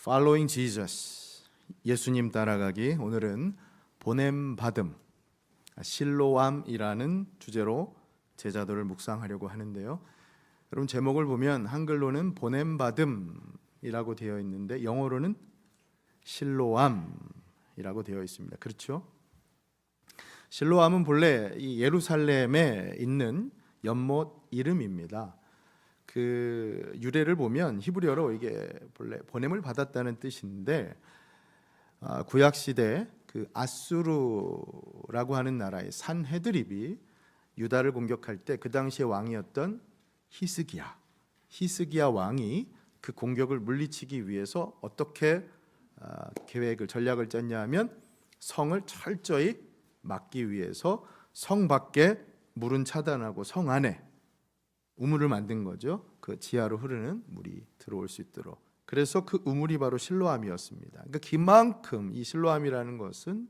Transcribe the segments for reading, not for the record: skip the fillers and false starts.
Following Jesus, 예수님 따라가기. 오늘은 보냄받음, 실로암이라는 주제로 제자들을 묵상하려고 하는데요. 여러분 제목을 보면 한글로는 보냄받음이라고 되어 있는데 영어로는 실로암이라고 되어 있습니다. 그렇죠? 실로암은 본래 이 예루살렘에 있는 연못 이름입니다. 그 유래를 보면 히브리어로 이게 본래 보냄을 받았다는 뜻인데 구약 시대 그 아수르라고 하는 나라의 산헤드립이 유다를 공격할 때 그 당시의 왕이었던 히스기야 왕이 그 공격을 물리치기 위해서 어떻게 전략을 짰냐면 성을 철저히 막기 위해서 성 밖에 물은 차단하고 성 안에 우물을 만든 거죠. 그 지하로 흐르는 물이 들어올 수 있도록. 그래서 그 우물이 바로 실로암이었습니다. 그러니까 그만큼 이 실로암이라는 것은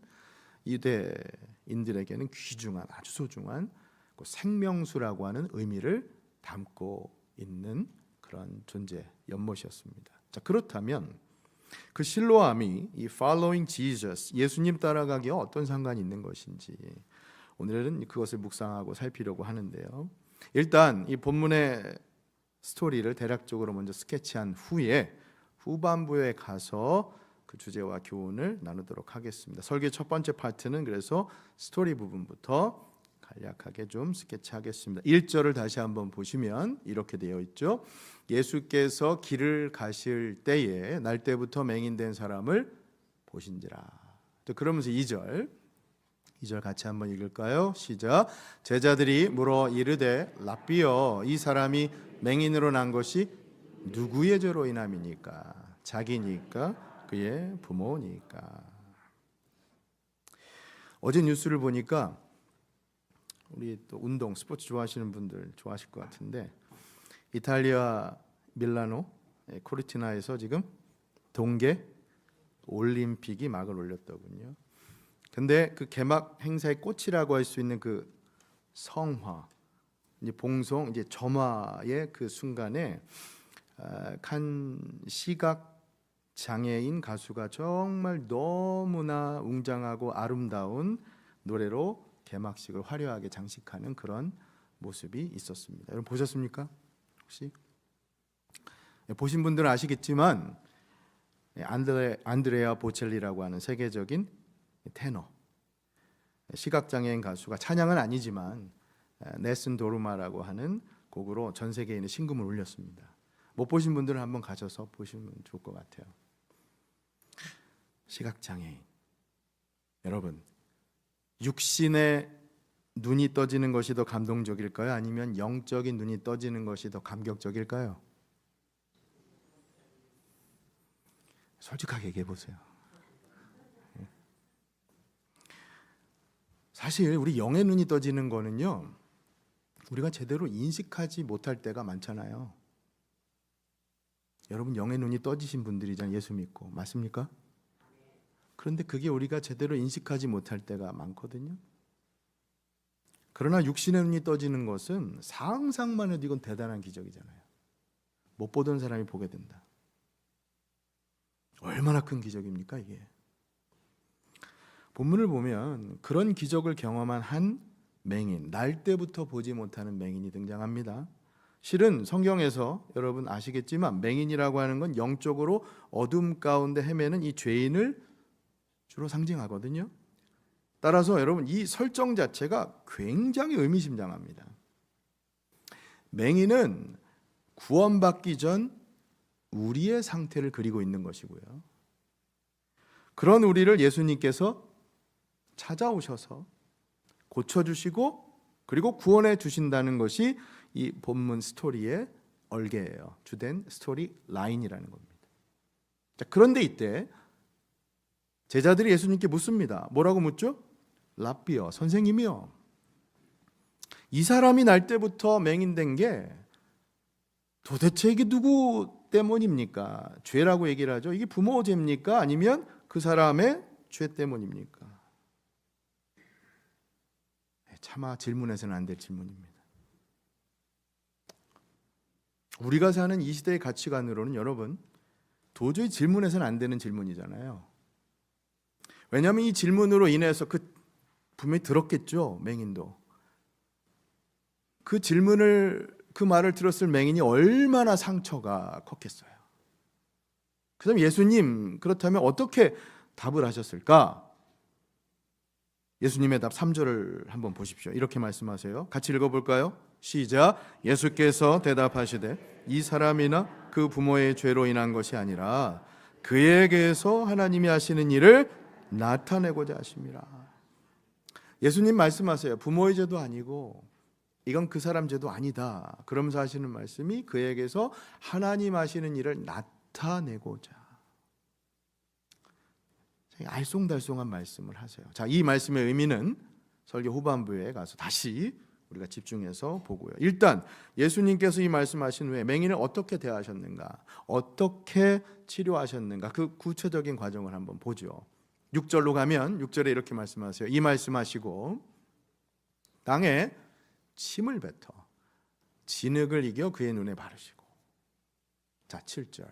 유대인들에게는 귀중한, 아주 소중한 생명수라고 하는 의미를 담고 있는 그런 존재, 연못이었습니다. 자, 그렇다면 그 실로암이 이 Following Jesus, 예수님 따라가기와 어떤 상관이 있는 것인지 오늘은 그것을 묵상하고 살피려고 하는데요. 일단 이 본문의 스토리를 대략적으로 먼저 스케치한 후에 후반부에 가서 그 주제와 교훈을 나누도록 하겠습니다. 설교의 첫 번째 파트는 그래서 스토리 부분부터 간략하게 좀 스케치하겠습니다. 1절을 다시 한번 보시면 이렇게 되어 있죠. 예수께서 길을 가실 때에 날 때부터 맹인된 사람을 보신지라. 그러면서 2절 같이 한번 읽을까요? 시작. 제자들이 물어 이르되 랍비여, 이 사람이 맹인으로 난 것이 누구의 죄로 인함이니까? 자기니까? 그의 부모니까? 어제 뉴스를 보니까 우리 또 운동, 스포츠 좋아하시는 분들 좋아하실 것 같은데 이탈리아 밀라노 코르티나에서 지금 동계 올림픽이 막을 올렸더군요. 근데 그 개막 행사의 꽃이라고 할 수 있는 그 성화, 이제 봉송, 이제 점화의 그 순간에 한 시각 장애인 가수가 정말 너무나 웅장하고 아름다운 노래로 개막식을 화려하게 장식하는 그런 모습이 있었습니다. 여러분 보셨습니까? 혹시? 보신 분들은 아시겠지만 안드레아 보첼리라고 하는 세계적인 테너, 시각장애인 가수가 찬양은 아니지만 네슨 도르마라고 하는 곡으로 전 세계인의 심금을 울렸습니다. 못 보신 분들은 한번 가셔서 보시면 좋을 것 같아요. 시각장애인, 여러분 육신의 눈이 떠지는 것이 더 감동적일까요? 아니면 영적인 눈이 떠지는 것이 더 감격적일까요? 솔직하게 얘기해 보세요. 사실 우리 영의 눈이 떠지는 거는요, 우리가 제대로 인식하지 못할 때가 많잖아요. 여러분 영의 눈이 떠지신 분들이잖아요. 예수 믿고. 맞습니까? 그런데 그게 우리가 제대로 인식하지 못할 때가 많거든요. 그러나 육신의 눈이 떠지는 것은 상상만 해도 이건 대단한 기적이잖아요. 못 보던 사람이 보게 된다. 얼마나 큰 기적입니까 이게? 본문을 보면 그런 기적을 경험한 한 맹인, 날 때부터 보지 못하는 맹인이 등장합니다. 실은 성경에서 여러분 아시겠지만 맹인이라고 하는 건 영적으로 어둠 가운데 헤매는 이 죄인을 주로 상징하거든요. 따라서 여러분 이 설정 자체가 굉장히 의미심장합니다. 맹인은 구원받기 전 우리의 상태를 그리고 있는 것이고요. 그런 우리를 예수님께서 찾아오셔서 고쳐주시고 그리고 구원해 주신다는 것이 이 본문 스토리의 얼개예요. 주된 스토리 라인이라는 겁니다. 자, 그런데 이때 제자들이 예수님께 묻습니다. 뭐라고 묻죠? 랍비여, 선생님이요, 이 사람이 날 때부터 맹인된 게 도대체 이게 누구 때문입니까? 죄라고 얘기를 하죠. 이게 부모 죄입니까? 아니면 그 사람의 죄 때문입니까? 차마 질문해서는 안 될 질문입니다. 우리가 사는 이 시대의 가치관으로는 여러분 도저히 질문해서는 안 되는 질문이잖아요. 왜냐하면 이 질문으로 인해서 분명히 들었겠죠, 맹인도. 그 말을 들었을 맹인이 얼마나 상처가 컸겠어요. 그다음 예수님, 그렇다면 어떻게 답을 하셨을까? 예수님의 답 3절을 한번 보십시오. 이렇게 말씀하세요. 같이 읽어볼까요? 시작. 예수께서 대답하시되 이 사람이나 그 부모의 죄로 인한 것이 아니라 그에게서 하나님이 하시는 일을 나타내고자 하심이라. 예수님 말씀하세요. 부모의 죄도 아니고 이건 그 사람 죄도 아니다. 그러면서 하시는 말씀이 그에게서 하나님 하시는 일을 나타내고자. 알쏭달쏭한 말씀을 하세요. 자, 이 말씀의 의미는 설교 후반부에 가서 다시 우리가 집중해서 보고요. 일단 예수님께서 이 말씀하신 후에 맹인을 어떻게 대하셨는가, 어떻게 치료하셨는가, 그 구체적인 과정을 한번 보죠. 6절로 가면 6절에 이렇게 말씀하세요. 이 말씀하시고 땅에 침을 뱉어 진흙을 이겨 그의 눈에 바르시고. 자, 7절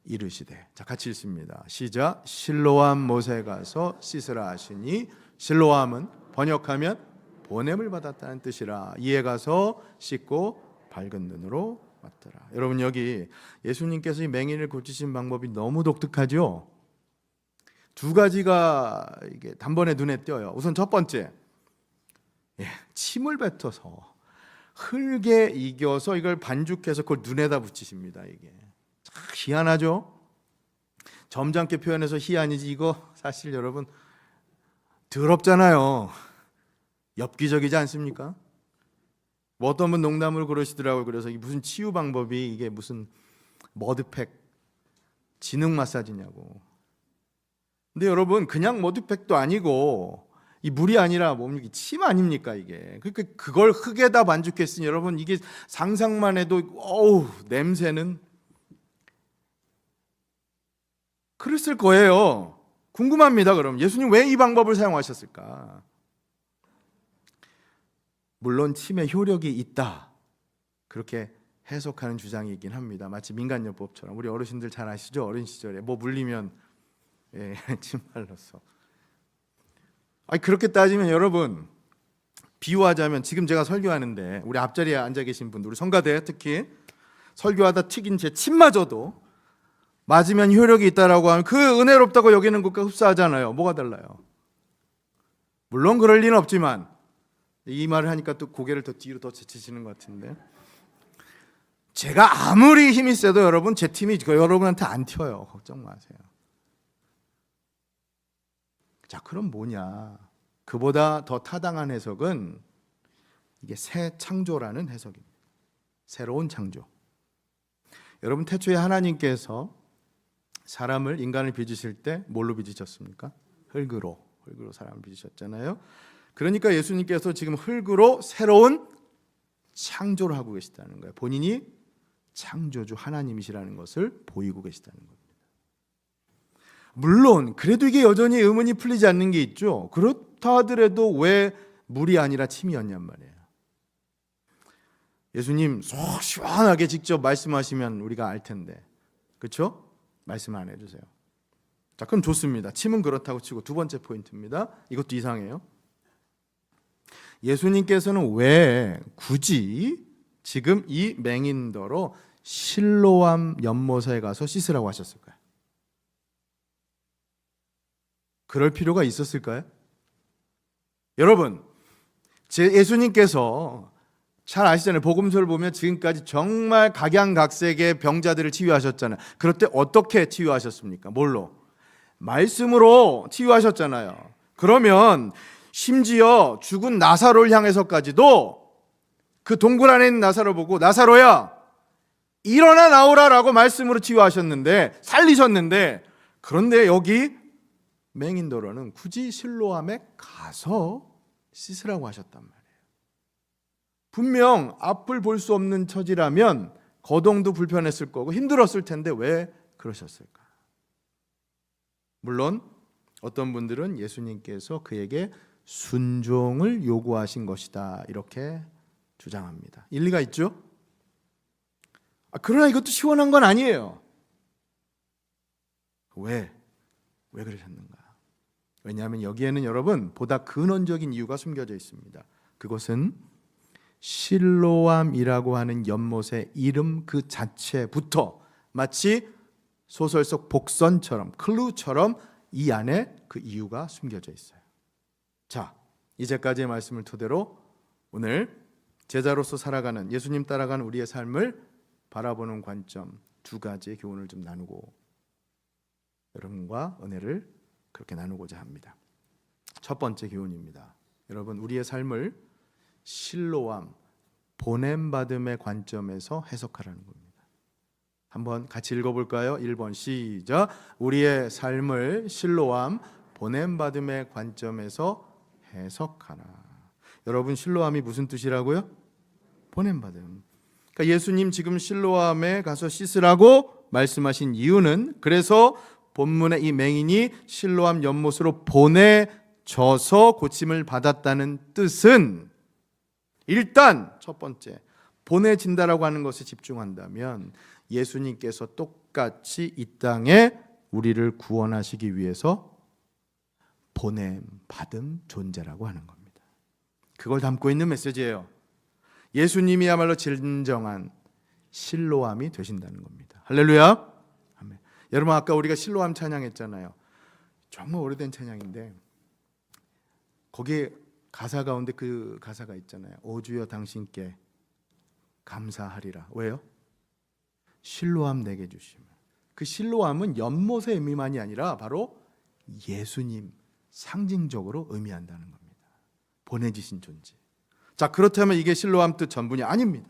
이르시되. 자, 같이 읽습니다. 시작. 실로암 못에 가서 씻으라 하시니, 실로암은 번역하면 보냄을 받았다는 뜻이라. 이에 가서 씻고 밝은 눈으로 왔더라. 여러분, 여기 예수님께서 이 맹인을 고치신 방법이 너무 독특하죠. 두 가지가 이게 단번에 눈에 띄어요. 우선 첫 번째, 침을 뱉어서 흙에 이겨서 이걸 반죽해서 그걸 눈에다 붙이십니다. 이게 참 희한하죠. 점잖게 표현해서 희한이지 이거 사실 여러분 더럽잖아요. 엽기적이지 않습니까? 뭐 어떤 분 농담으로 그러시더라고요. 그래서 이게 무슨 치유 방법이 이게 무슨 머드팩 진흙 마사지냐고. 근데 여러분 그냥 머드팩도 아니고 이 물이 아니라 뭡니까? 침 아닙니까 이게? 그러니까 그걸 흙에다 반죽했으니 여러분 이게 상상만 해도 어우 냄새는 그랬을 거예요. 궁금합니다. 그럼 예수님 왜 이 방법을 사용하셨을까? 물론 침에 효력이 있다 그렇게 해석하는 주장이 있긴 합니다. 마치 민간요법처럼 우리 어르신들 잘 아시죠? 어린 시절에 뭐 물리면 침 발라서. 아니 그렇게 따지면 여러분 비유하자면 지금 제가 설교하는데 우리 앞자리에 앉아 계신 분들, 우리 성가대 특히 설교하다 튀긴 제 침마저도 맞으면 효력이 있다라고 하면 그 은혜롭다고 여기는 것과 흡사하잖아요. 뭐가 달라요? 물론 그럴 리는 없지만 이 말을 하니까 또 고개를 더 뒤로 더 제치시는 것 같은데, 제가 아무리 힘이 세도 여러분 제 팀이 여러분한테 안 튀어요. 걱정 마세요. 자, 그럼 뭐냐? 그보다 더 타당한 해석은 이게 새 창조라는 해석입니다. 새로운 창조. 여러분 태초에 하나님께서 사람을, 인간을 빚으실 때 뭘로 빚으셨습니까? 흙으로 사람을 빚으셨잖아요. 그러니까 예수님께서 지금 흙으로 새로운 창조를 하고 계시다는 거예요. 본인이 창조주 하나님이시라는 것을 보이고 계시다는 겁니다. 물론 그래도 이게 여전히 의문이 풀리지 않는 게 있죠. 그렇다 하더라도 왜 물이 아니라 침이었냔 말이에요. 예수님 속 시원하게 직접 말씀하시면 우리가 알 텐데, 그렇죠? 말씀 안 해주세요. 자, 그럼 좋습니다. 침은 그렇다고 치고 두 번째 포인트입니다. 이것도 이상해요. 예수님께서는 왜 굳이 지금 이 맹인더러 실로암 연못에 가서 씻으라고 하셨을까요? 그럴 필요가 있었을까요? 여러분, 예수님께서 잘 아시잖아요. 복음서를 보면 지금까지 정말 각양각색의 병자들을 치유하셨잖아요. 그럴 때 어떻게 치유하셨습니까? 뭘로? 말씀으로 치유하셨잖아요. 그러면 심지어 죽은 나사로를 향해서까지도 그 동굴 안에 있는 나사로 보고 나사로야 일어나 나오라라고 말씀으로 치유하셨는데, 살리셨는데, 그런데 여기 맹인더러는 굳이 실로암에 가서 씻으라고 하셨단 말이에요. 분명 앞을 볼 수 없는 처지라면 거동도 불편했을 거고 힘들었을 텐데 왜 그러셨을까? 물론 어떤 분들은 예수님께서 그에게 순종을 요구하신 것이다 이렇게 주장합니다. 일리가 있죠? 그러나 이것도 시원한 건 아니에요. 왜 그러셨는가? 왜냐하면 여기에는 여러분 보다 근원적인 이유가 숨겨져 있습니다. 그것은 실로암이라고 하는 연못의 이름 그 자체부터 마치 소설 속 복선처럼 클루처럼 이 안에 그 이유가 숨겨져 있어요. 자, 이제까지의 말씀을 토대로 오늘 제자로서 살아가는, 예수님 따라가는 우리의 삶을 바라보는 관점 두 가지의 교훈을 좀 나누고 여러분과 은혜를 그렇게 나누고자 합니다. 첫 번째 교훈입니다. 여러분, 우리의 삶을 실로암, 보냄받음의 관점에서 해석하라는 겁니다. 한번 같이 읽어볼까요? 1번 시작. 우리의 삶을 실로암, 보냄받음의 관점에서 해석하라. 여러분, 실로암이 무슨 뜻이라고요? 보냄받음. 그러니까 예수님 지금 실로암에 가서 씻으라고 말씀하신 이유는, 그래서 본문의 이 맹인이 실로암 연못으로 보내져서 고침을 받았다는 뜻은, 일단 첫 번째, 보내진다라고 하는 것에 집중한다면 예수님께서 똑같이 이 땅에 우리를 구원하시기 위해서 보냄받은 존재라고 하는 겁니다. 그걸 담고 있는 메시지예요. 예수님이야말로 진정한 실로암이 되신다는 겁니다. 할렐루야. 아멘. 여러분, 아까 우리가 실로암 찬양했잖아요. 정말 오래된 찬양인데 거기에 가사 가운데 그 가사가 있잖아요. 오 주여 당신께 감사하리라. 왜요? 실로암 내게 주시면. 그 실로암은 연못의 의미만이 아니라 바로 예수님 상징적으로 의미한다는 겁니다. 보내주신 존재. 자, 그렇다면 이게 실로암 뜻 전부냐? 아닙니다.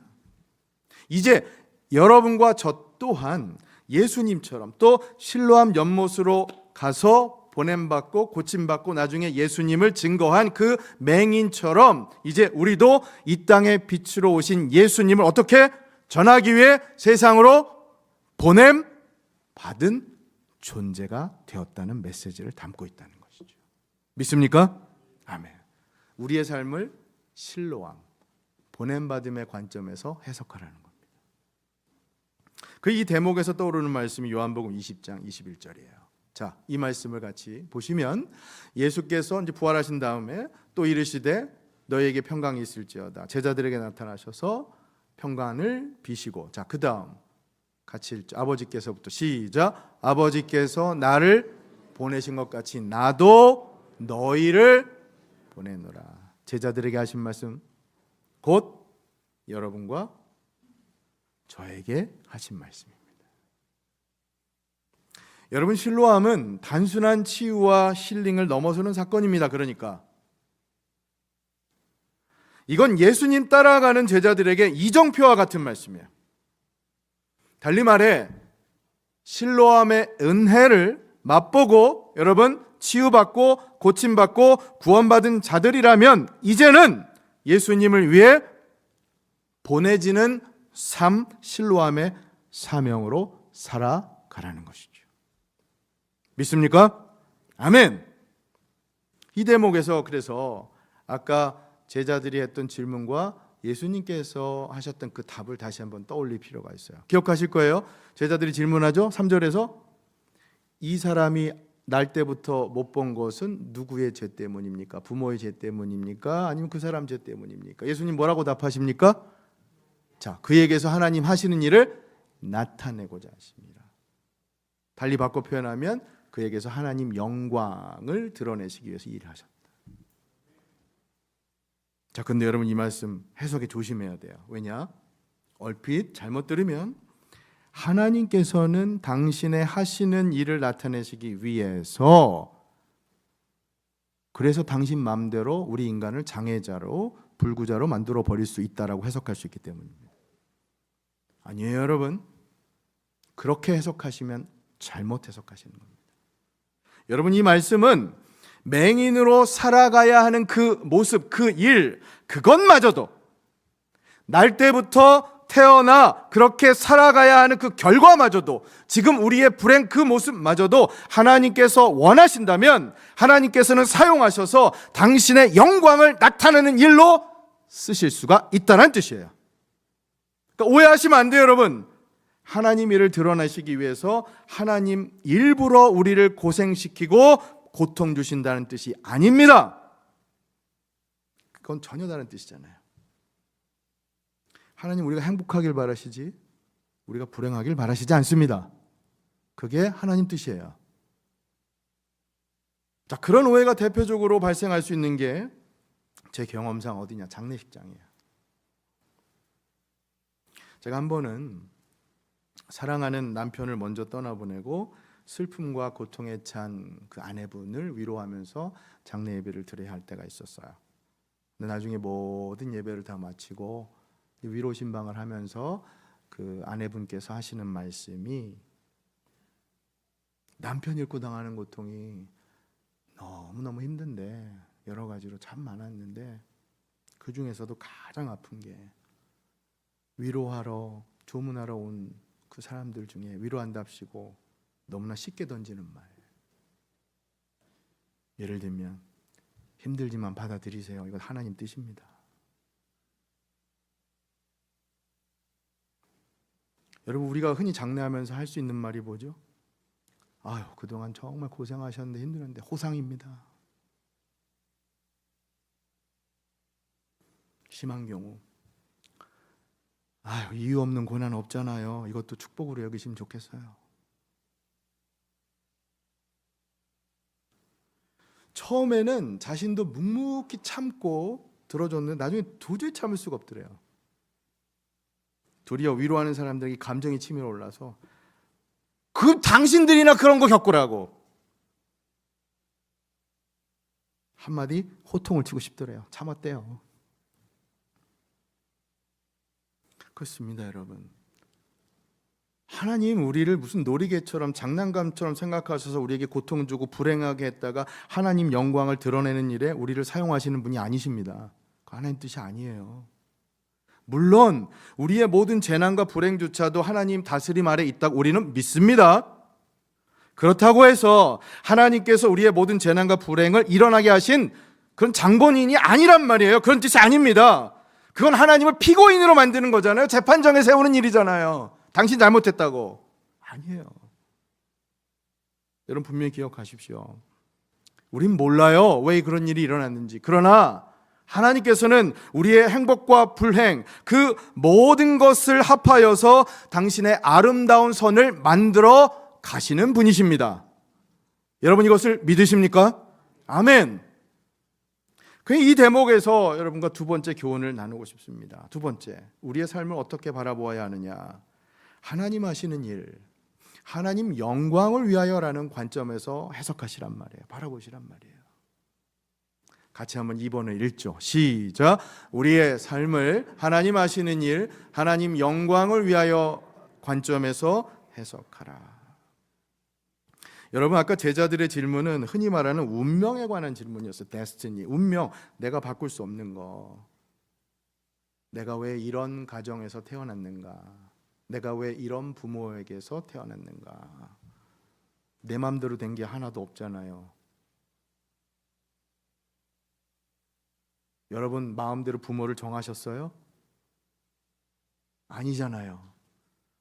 이제 여러분과 저 또한 예수님처럼 또 실로암 연못으로 가서 보냄받고 고침받고 나중에 예수님을 증거한 그 맹인처럼 이제 우리도 이 땅의 빛으로 오신 예수님을 어떻게 전하기 위해 세상으로 보냄받은 존재가 되었다는 메시지를 담고 있다는 것이죠. 믿습니까? 아멘. 우리의 삶을 실로암, 보냄받음의 관점에서 해석하라는 겁니다. 그 이 대목에서 떠오르는 말씀이 요한복음 20장 21절이에요. 자, 이 말씀을 같이 보시면 예수께서 이제 부활하신 다음에 또 이르시되 너희에게 평강이 있을지어다. 제자들에게 나타나셔서 평강을 비시고, 자, 그 다음 같이 읽죠. 아버지께서부터 시작. 아버지께서 나를 보내신 것 같이 나도 너희를 보내노라. 제자들에게 하신 말씀 곧 여러분과 저에게 하신 말씀입니다. 여러분, 실로암은 단순한 치유와 힐링을 넘어서는 사건입니다. 그러니까 이건 예수님 따라가는 제자들에게 이정표와 같은 말씀이에요. 달리 말해 실로암의 은혜를 맛보고 여러분 치유받고 고침받고 구원받은 자들이라면 이제는 예수님을 위해 보내지는 삶, 실로암의 사명으로 살아가라는 것이죠. 믿습니까? 아멘. 이 대목에서 그래서 아까 제자들이 했던 질문과 예수님께서 하셨던 그 답을 다시 한번 떠올릴 필요가 있어요. 기억하실 거예요. 제자들이 질문하죠. 3절에서 이 사람이 날 때부터 못 본 것은 누구의 죄 때문입니까? 부모의 죄 때문입니까? 아니면 그 사람 죄 때문입니까? 예수님 뭐라고 답하십니까? 자, 그에게서 하나님 하시는 일을 나타내고자 하십니다. 달리 바꿔 표현하면 그에게서 하나님 영광을 드러내시기 위해서 일을 하셨다. 자, 근데 여러분 이 말씀 해석에 조심해야 돼요. 왜냐? 얼핏 잘못 들으면 하나님께서는 당신의 하시는 일을 나타내시기 위해서 그래서 당신 마음대로 우리 인간을 장애자로 불구자로 만들어 버릴 수 있다라고 해석할 수 있기 때문입니다. 아니에요, 여러분. 그렇게 해석하시면 잘못 해석하시는 겁니다. 여러분, 이 말씀은 맹인으로 살아가야 하는 그 모습, 그 일, 그것마저도 날 때부터 태어나 그렇게 살아가야 하는 그 결과마저도 지금 우리의 불행 그 모습마저도 하나님께서 원하신다면 하나님께서는 사용하셔서 당신의 영광을 나타내는 일로 쓰실 수가 있다는 뜻이에요. 그러니까 오해하시면 안 돼요, 여러분. 하나님 일을 드러내시기 위해서 하나님 일부러 우리를 고생시키고 고통 주신다는 뜻이 아닙니다. 그건 전혀 다른 뜻이잖아요. 하나님 우리가 행복하길 바라시지 우리가 불행하길 바라시지 않습니다. 그게 하나님 뜻이에요. 자, 그런 오해가 대표적으로 발생할 수 있는 게 제 경험상 어디냐? 장례식장이에요. 제가 한 번은 사랑하는 남편을 먼저 떠나보내고 슬픔과 고통에 찬 그 아내분을 위로하면서 장례 예배를 드려야 할 때가 있었어요. 근데 나중에 모든 예배를 다 마치고 위로 신방을 하면서 그 아내분께서 하시는 말씀이 남편 잃고 당하는 고통이 너무너무 힘든데 여러 가지로 참 많았는데 그 중에서도 가장 아픈 게 위로하러 조문하러 온 그 사람들 중에 위로한답시고 너무나 쉽게 던지는 말. 예를 들면 힘들지만 받아들이세요. 이건 하나님 뜻입니다. 여러분 우리가 흔히 장례하면서 할 수 있는 말이 뭐죠? 아유 그동안 정말 고생하셨는데 힘들었는데 호상입니다. 심한 경우 아유 이유 없는 고난 없잖아요. 이것도 축복으로 여기시면 좋겠어요. 처음에는 자신도 묵묵히 참고 들어줬는데 나중에 도저히 참을 수가 없더래요. 도리어 위로하는 사람들에게 감정이 치밀어 올라서 그 당신들이나 그런 거 겪으라고 한마디 호통을 치고 싶더래요. 참았대요. 그렇습니다, 여러분. 하나님 우리를 무슨 놀이개처럼 장난감처럼 생각하셔서 우리에게 고통 주고 불행하게 했다가 하나님 영광을 드러내는 일에 우리를 사용하시는 분이 아니십니다. 그 하나님 뜻이 아니에요. 물론 우리의 모든 재난과 불행조차도 하나님 다스림 아래 있다고 우리는 믿습니다. 그렇다고 해서 하나님께서 우리의 모든 재난과 불행을 일어나게 하신 그런 장본인이 아니란 말이에요. 그런 뜻이 아닙니다. 그건 하나님을 피고인으로 만드는 거잖아요. 재판정에 세우는 일이잖아요. 당신 잘못했다고. 아니에요. 여러분 분명히 기억하십시오. 우린 몰라요. 왜 그런 일이 일어났는지. 그러나 하나님께서는 우리의 행복과 불행 그 모든 것을 합하여서 당신의 아름다운 선을 만들어 가시는 분이십니다. 여러분 이것을 믿으십니까? 아멘. 이 대목에서 여러분과 두 번째 교훈을 나누고 싶습니다. 두 번째, 우리의 삶을 어떻게 바라보아야 하느냐? 하나님 하시는 일, 하나님 영광을 위하여라는 관점에서 해석하시란 말이에요. 바라보시란 말이에요. 같이 한번 2번을 읽죠. 시작. 우리의 삶을 하나님 하시는 일, 하나님 영광을 위하여 관점에서 해석하라. 여러분 아까 제자들의 질문은 흔히 말하는 운명에 관한 질문이었어요. 데스티니, 운명, 내가 바꿀 수 없는 거. 내가 왜 이런 가정에서 태어났는가? 내가 왜 이런 부모에게서 태어났는가? 내 마음대로 된 게 하나도 없잖아요. 여러분 마음대로 부모를 정하셨어요? 아니잖아요.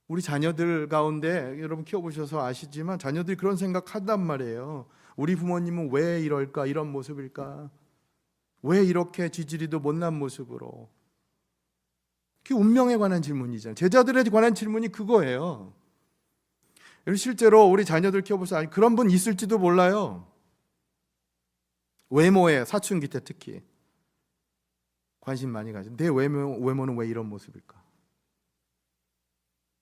우리 자녀들 가운데 여러분 키워보셔서 아시지만 자녀들이 그런 생각한단 말이에요. 우리 부모님은 왜 이럴까? 이런 모습일까? 왜 이렇게 지지리도 못난 모습으로? 그게 운명에 관한 질문이잖아요. 제자들에 관한 질문이 그거예요. 실제로 우리 자녀들 키워보셔서 그런 분 있을지도 몰라요. 외모에 사춘기 때 특히 관심 많이 가지고 내 외모는 왜 이런 모습일까?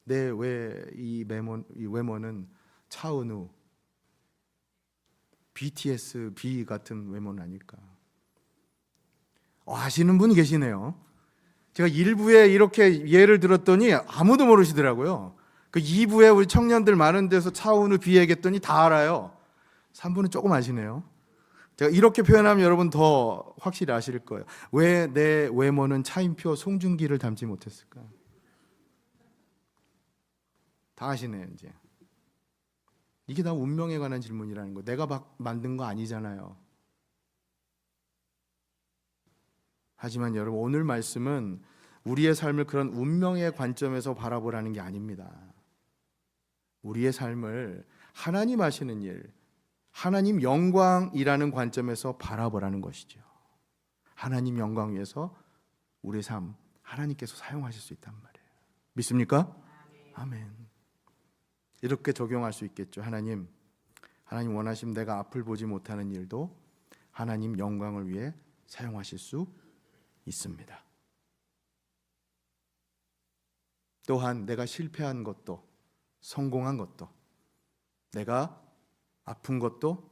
내 왜 이 외모는 차은우, BTS, B 같은 외모는 아닐까? 아시는 분 계시네요. 제가 1부에 이렇게 예를 들었더니 아무도 모르시더라고요. 그 2부에 우리 청년들 많은 데서 차은우, B 얘기했더니 다 알아요. 3부는 조금 아시네요. 제가 이렇게 표현하면 여러분 더 확실히 아실 거예요. 왜 내 외모는 차인표, 송중기를 닮지 못했을까? 다 아시네요. 이제 이게 다 운명에 관한 질문이라는 거. 내가 만든 거 아니잖아요. 하지만 여러분 오늘 말씀은 우리의 삶을 그런 운명의 관점에서 바라보라는 게 아닙니다. 우리의 삶을 하나님 하시는 일, 하나님 영광이라는 관점에서 바라보라는 것이죠. 하나님 영광 위해서 우리의 삶 하나님께서 사용하실 수 있단 말이에요. 믿습니까? 아멘. 이렇게 적용할 수 있겠죠. 하나님 원하시면 내가 앞을 보지 못하는 일도 하나님 영광을 위해 사용하실 수 있습니다. 또한 내가 실패한 것도 성공한 것도, 내가 아픈 것도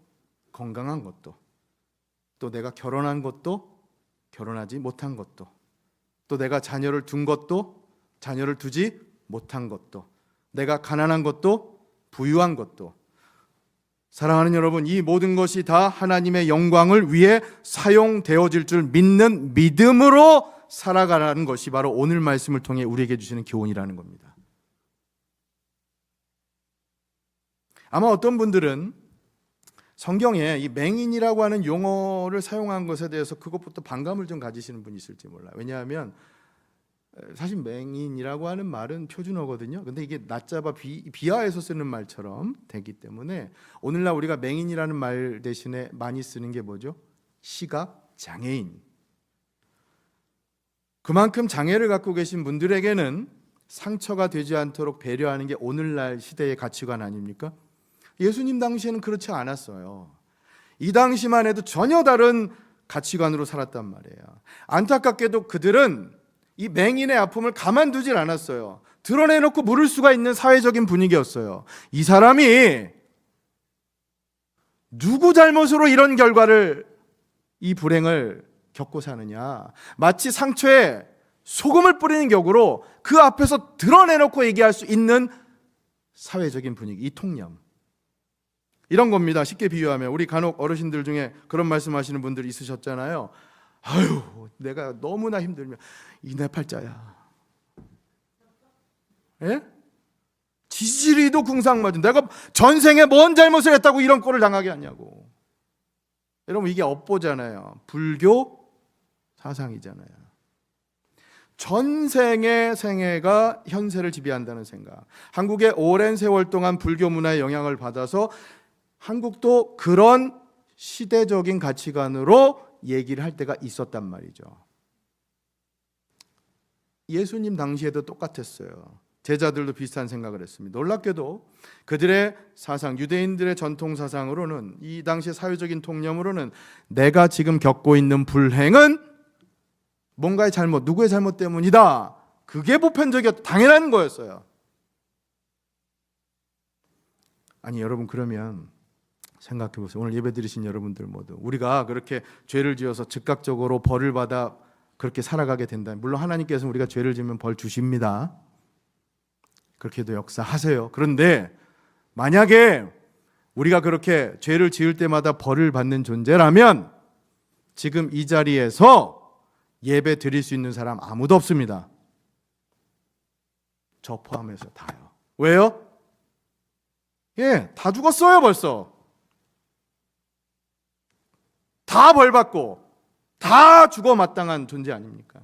건강한 것도, 또 내가 결혼한 것도 결혼하지 못한 것도, 또 내가 자녀를 둔 것도 자녀를 두지 못한 것도, 내가 가난한 것도 부유한 것도, 사랑하는 여러분, 이 모든 것이 다 하나님의 영광을 위해 사용되어질 줄 믿는 믿음으로 살아가라는 것이 바로 오늘 말씀을 통해 우리에게 주시는 교훈이라는 겁니다. 아마 어떤 분들은 성경에 이 맹인이라고 하는 용어를 사용한 것에 대해서 그것부터 반감을 좀 가지시는 분이 있을지 몰라요. 왜냐하면 사실 맹인이라고 하는 말은 표준어거든요. 근데 이게 낮잡아 비하해서 쓰는 말처럼 되기 때문에 오늘날 우리가 맹인이라는 말 대신에 많이 쓰는 게 뭐죠? 시각 장애인. 그만큼 장애를 갖고 계신 분들에게는 상처가 되지 않도록 배려하는 게 오늘날 시대의 가치관 아닙니까? 예수님 당시에는 그렇지 않았어요. 이 당시만 해도 전혀 다른 가치관으로 살았단 말이에요. 안타깝게도 그들은 이 맹인의 아픔을 가만두질 않았어요. 드러내놓고 물을 수가 있는 사회적인 분위기였어요. 이 사람이 누구 잘못으로 이런 결과를, 이 불행을 겪고 사느냐, 마치 상처에 소금을 뿌리는 격으로 그 앞에서 드러내놓고 얘기할 수 있는 사회적인 분위기, 이 통념, 이런 겁니다. 쉽게 비유하면 우리 간혹 어르신들 중에 그런 말씀하시는 분들 있으셨잖아요. 아유, 내가 너무나 힘들면 이 내 팔자야. 예? 지지리도 궁상맞은, 내가 전생에 뭔 잘못을 했다고 이런 꼴을 당하게 하냐고. 여러분, 이게 업보잖아요. 불교 사상이잖아요. 전생의 생애가 현세를 지배한다는 생각. 한국의 오랜 세월 동안 불교 문화의 영향을 받아서 한국도 그런 시대적인 가치관으로 얘기를 할 때가 있었단 말이죠. 예수님 당시에도 똑같았어요. 제자들도 비슷한 생각을 했습니다. 놀랍게도 그들의 사상, 유대인들의 전통 사상으로는, 이 당시의 사회적인 통념으로는 내가 지금 겪고 있는 불행은 뭔가의 잘못, 누구의 잘못 때문이다. 그게 보편적이었다. 당연한 거였어요. 아니 여러분, 그러면 생각해 보세요. 오늘 예배 드리신 여러분들 모두, 우리가 그렇게 죄를 지어서 즉각적으로 벌을 받아 그렇게 살아가게 된다면, 물론 하나님께서는 우리가 죄를 지으면 벌 주십니다. 그렇게도 역사하세요. 그런데 만약에 우리가 그렇게 죄를 지을 때마다 벌을 받는 존재라면 지금 이 자리에서 예배 드릴 수 있는 사람 아무도 없습니다. 저 포함해서 다요. 왜요? 다 죽었어요 벌써. 다 벌받고 다 죽어 마땅한 존재 아닙니까?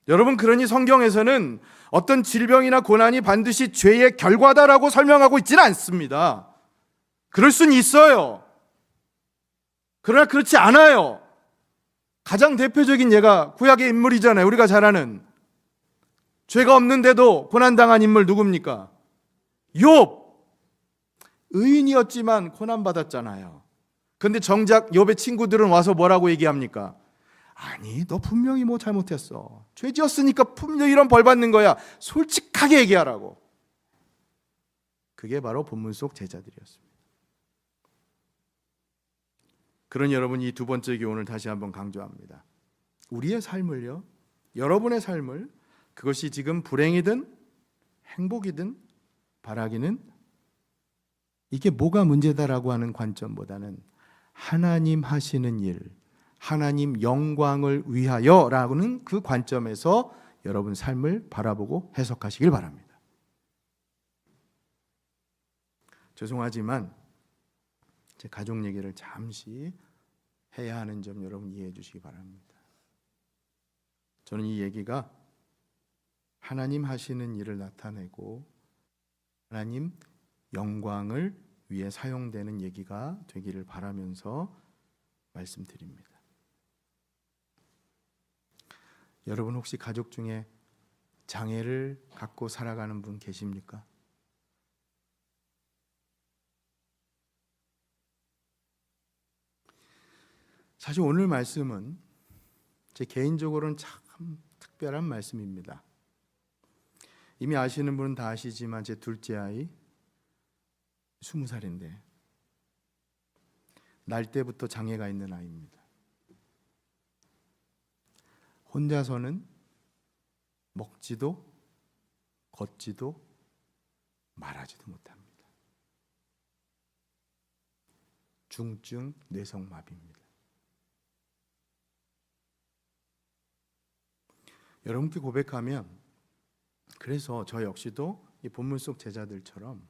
여러분, 그러니 성경에서는 어떤 질병이나 고난이 반드시 죄의 결과다라고 설명하고 있지는 않습니다. 그럴 수는 있어요. 그러나 그렇지 않아요. 가장 대표적인 예가 구약의 인물이잖아요. 우리가 잘 아는, 죄가 없는데도 고난당한 인물 누굽니까? 욥. 의인이었지만 고난받았잖아요. 그런데 정작 욥의 친구들은 와서 뭐라고 얘기합니까? 아니, 너 분명히 뭐 잘못했어. 죄 지었으니까 분명히 이런 벌 받는 거야. 솔직하게 얘기하라고. 그게 바로 본문 속 제자들이었습니다. 그러니 여러분, 이 두 번째 교훈을 다시 한번 강조합니다. 우리의 삶을요, 여러분의 삶을, 그것이 지금 불행이든 행복이든 바라기는, 이게 뭐가 문제다라고 하는 관점보다는 하나님 하시는 일, 하나님 영광을 위하여라는 그 관점에서 여러분 삶을 바라보고 해석하시길 바랍니다. 죄송하지만 제 가족 얘기를 잠시 해야 하는 점 여러분 이해해 주시기 바랍니다. 저는 이 얘기가 하나님 하시는 일을 나타내고 하나님 영광을 위해 사용되는 얘기가 되기를 바라면서 말씀드립니다. 여러분 혹시 가족 중에 장애를 갖고 살아가는 분 계십니까? 사실 오늘 말씀은 제 개인적으로는 참 특별한 말씀입니다. 이미 아시는 분은 다 아시지만 제 둘째 아이 20살인데 날 때부터 장애가 있는 아이입니다. 혼자서는 먹지도 걷지도 말하지도 못합니다. 중증 뇌성마비입니다. 여러분께 고백하면, 그래서 저 역시도 이 본문 속 제자들처럼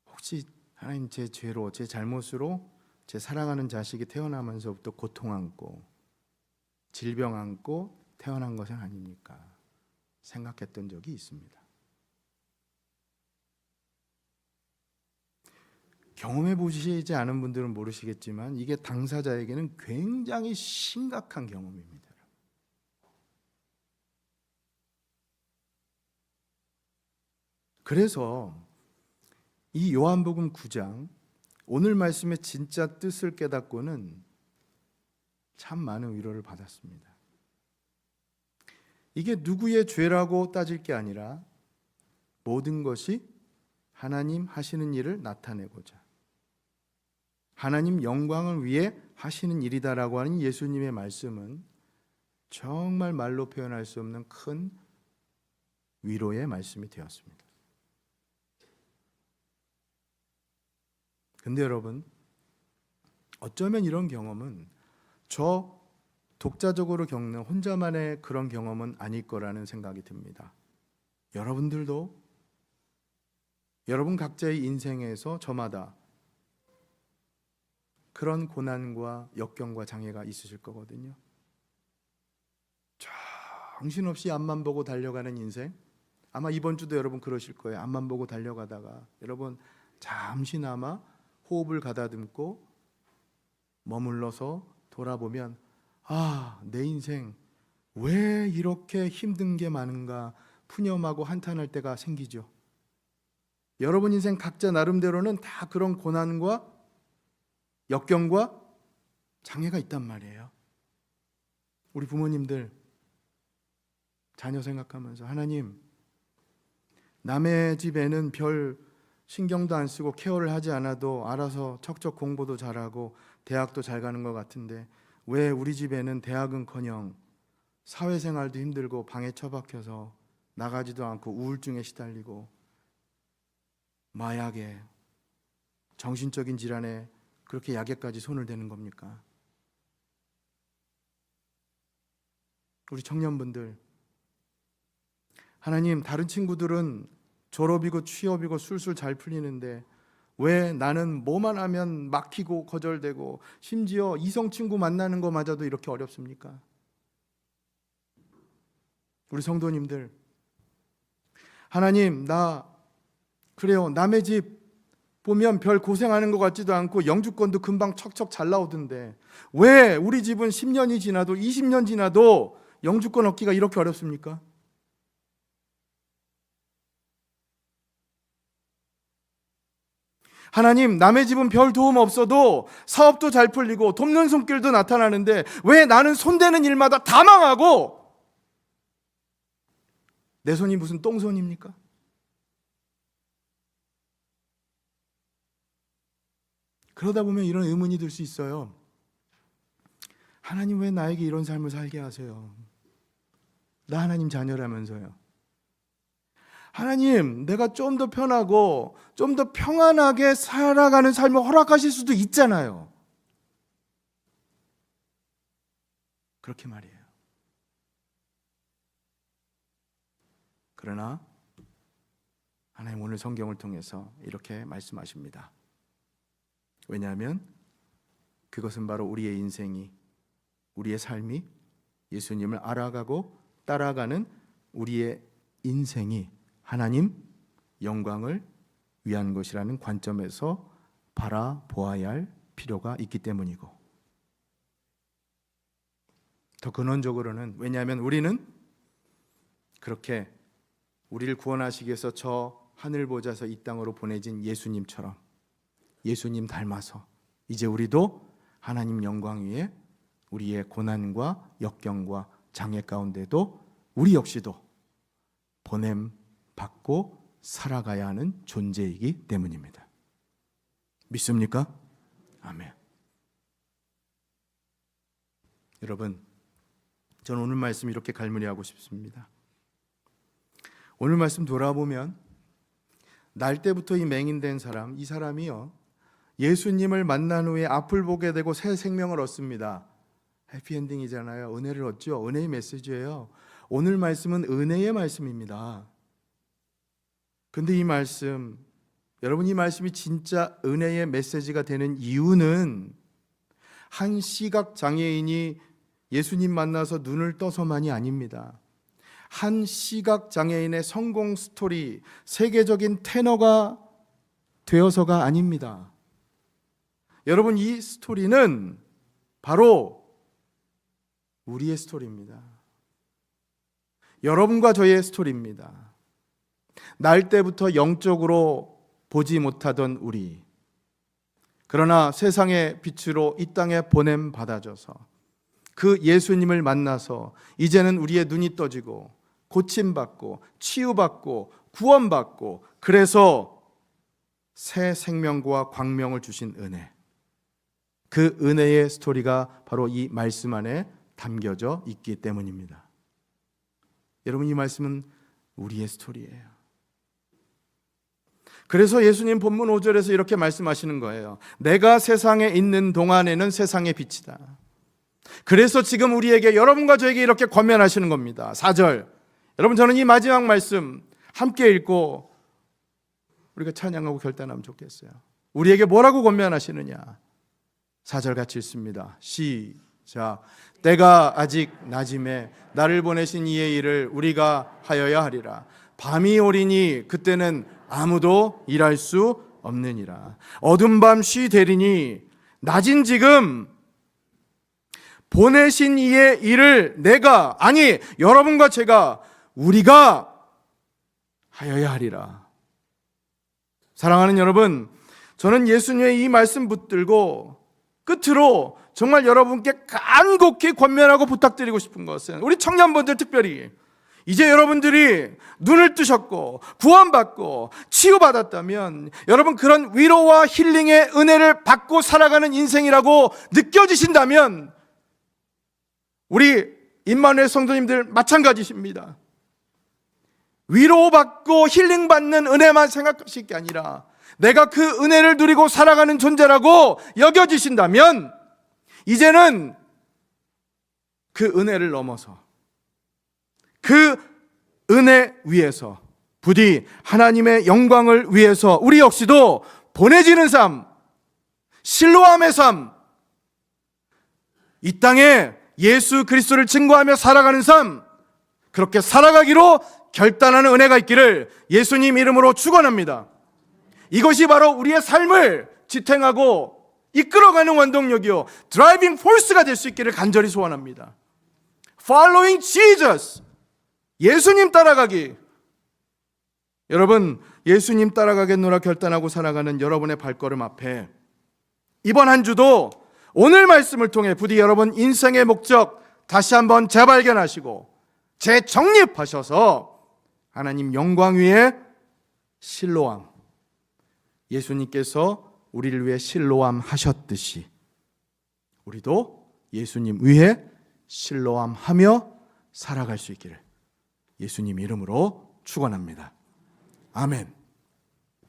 혹시 하나님 제 죄로, 제 잘못으로 제 사랑하는 자식이 태어나면서부터 고통 안고 질병 안고 태어난 것은 아닙니까? 생각했던 적이 있습니다. 경험해 보시지 않은 분들은 모르시겠지만 이게 당사자에게는 굉장히 심각한 경험입니다. 그래서 이 요한복음 9장 오늘 말씀의 진짜 뜻을 깨닫고는 참 많은 위로를 받았습니다. 이게 누구의 죄라고 따질 게 아니라 모든 것이 하나님 하시는 일을 나타내고자 하나님 영광을 위해 하시는 일이다라고 하는 예수님의 말씀은 정말 말로 표현할 수 없는 큰 위로의 말씀이 되었습니다. 근데 여러분, 어쩌면 이런 경험은 저 독자적으로 겪는 혼자만의 그런 경험은 아닐 거라는 생각이 듭니다. 여러분들도 여러분 각자의 인생에서 저마다 그런 고난과 역경과 장애가 있으실 거거든요. 정신없이 앞만 보고 달려가는 인생, 아마 이번 주도 여러분 그러실 거예요. 앞만 보고 달려가다가 여러분 잠시나마 호흡을 가다듬고 머물러서 돌아보면 내 인생 왜 이렇게 힘든 게 많은가 푸념하고 한탄할 때가 생기죠. 여러분 인생 각자 나름대로는 다 그런 고난과 역경과 장애가 있단 말이에요. 우리 부모님들 자녀 생각하면서 하나님, 남의 집에는 별 신경도 안 쓰고 케어를 하지 않아도 알아서 척척 공부도 잘하고 대학도 잘 가는 것 같은데 왜 우리 집에는 대학은커녕 사회생활도 힘들고 방에 처박혀서 나가지도 않고 우울증에 시달리고 마약에 정신적인 질환에 그렇게 약에까지 손을 대는 겁니까? 우리 청년분들, 하나님, 다른 친구들은 졸업이고 취업이고 술술 잘 풀리는데 왜 나는 뭐만 하면 막히고 거절되고 심지어 이성 친구 만나는 거마저도 이렇게 어렵습니까? 우리 성도님들, 하나님, 그래요, 남의 집 보면 별 고생하는 것 같지도 않고 영주권도 금방 척척 잘 나오던데 왜 우리 집은 10년이 지나도 20년 지나도 영주권 얻기가 이렇게 어렵습니까? 하나님, 남의 집은 별 도움 없어도 사업도 잘 풀리고 돕는 손길도 나타나는데 왜 나는 손대는 일마다 다 망하고 내 손이 무슨 똥손입니까? 그러다 보면 이런 의문이 들 수 있어요. 하나님, 왜 나에게 이런 삶을 살게 하세요? 나 하나님 자녀라면서요. 하나님, 내가 좀 더 편하고 좀 더 평안하게 살아가는 삶을 허락하실 수도 있잖아요. 그렇게 말이에요. 그러나 하나님 오늘 성경을 통해서 이렇게 말씀하십니다. 왜냐하면 그것은 바로 우리의 인생이, 우리의 삶이 예수님을 알아가고 따라가는 우리의 인생이 하나님 영광을 위한 것이라는 관점에서 바라보아야 할 필요가 있기 때문이고, 더 근원적으로는, 왜냐하면 우리는 그렇게 우리를 구원하시기 위해서 저 하늘 보좌에서 이 땅으로 보내진 예수님처럼 예수님 닮아서 이제 우리도 하나님 영광 위에 우리의 고난과 역경과 장애 가운데도 우리 역시도 보냄 받고 살아가야 하는 존재이기 때문입니다. 믿습니까? 아멘. 여러분, 저는 오늘 말씀 이렇게 갈무리하고 싶습니다. 오늘 말씀 돌아보면 날 때부터 이 맹인된 사람, 이 사람이요, 예수님을 만난 후에 앞을 보게 되고 새 생명을 얻습니다. 해피엔딩이잖아요. 은혜를 얻죠. 은혜의 메시지예요. 오늘 말씀은 은혜의 말씀입니다. 근데 이 말씀, 여러분, 이 말씀이 진짜 은혜의 메시지가 되는 이유는 한 시각 장애인이 예수님 만나서 눈을 떠서만이 아닙니다. 한 시각 장애인의 성공 스토리, 세계적인 테너가 되어서가 아닙니다. 여러분, 이 스토리는 바로 우리의 스토리입니다. 여러분과 저의 스토리입니다. 날 때부터 영적으로 보지 못하던 우리, 그러나 세상의 빛으로 이 땅에 보냄 받아줘서 그 예수님을 만나서 이제는 우리의 눈이 떠지고 고침받고 치유받고 구원받고, 그래서 새 생명과 광명을 주신 은혜, 그 은혜의 스토리가 바로 이 말씀 안에 담겨져 있기 때문입니다. 여러분, 이 말씀은 우리의 스토리예요. 그래서 예수님 본문 5절에서 이렇게 말씀하시는 거예요. 내가 세상에 있는 동안에는 세상의 빛이다. 그래서 지금 우리에게, 여러분과 저에게 이렇게 권면하시는 겁니다. 4절, 여러분, 저는 이 마지막 말씀 함께 읽고 우리가 찬양하고 결단하면 좋겠어요. 우리에게 뭐라고 권면하시느냐? 4절 같이 읽습니다. 시작. 때가 아직 낮음에 나를 보내신 이의 일을 우리가 하여야 하리라. 밤이 오리니 그때는 아무도 일할 수 없느니라. 어둠 밤 쉬 되리니 낮인 지금 보내신 이의 일을 내가, 아니 여러분과 제가, 우리가 하여야 하리라. 사랑하는 여러분, 저는 예수님의 이 말씀 붙들고 끝으로 정말 여러분께 간곡히 권면하고 부탁드리고 싶은 것은, 우리 청년분들 특별히 이제 여러분들이 눈을 뜨셨고 구원받고 치유받았다면, 여러분 그런 위로와 힐링의 은혜를 받고 살아가는 인생이라고 느껴지신다면, 우리 임마누엘 성도님들 마찬가지십니다. 위로받고 힐링받는 은혜만 생각하실 게 아니라 내가 그 은혜를 누리고 살아가는 존재라고 여겨지신다면, 이제는 그 은혜를 넘어서 그 은혜 위에서 부디 하나님의 영광을 위해서 우리 역시도 보내지는 삶, 실로암의 삶, 이 땅에 예수 그리스도를 증거하며 살아가는 삶, 그렇게 살아가기로 결단하는 은혜가 있기를 예수님 이름으로 축원합니다. 이것이 바로 우리의 삶을 지탱하고 이끌어가는 원동력이요, 드라이빙 포스가 될 수 있기를 간절히 소원합니다. Following Jesus, 예수님 따라가기. 여러분, 예수님 따라가겠노라 결단하고 살아가는 여러분의 발걸음 앞에 이번 한 주도 오늘 말씀을 통해 부디 여러분 인생의 목적 다시 한번 재발견하시고 재정립하셔서 하나님 영광 위에 실로암, 예수님께서 우리를 위해 실로암 하셨듯이 우리도 예수님 위에 실로암 하며 살아갈 수 있기를 예수님 이름으로 축원합니다. 아멘.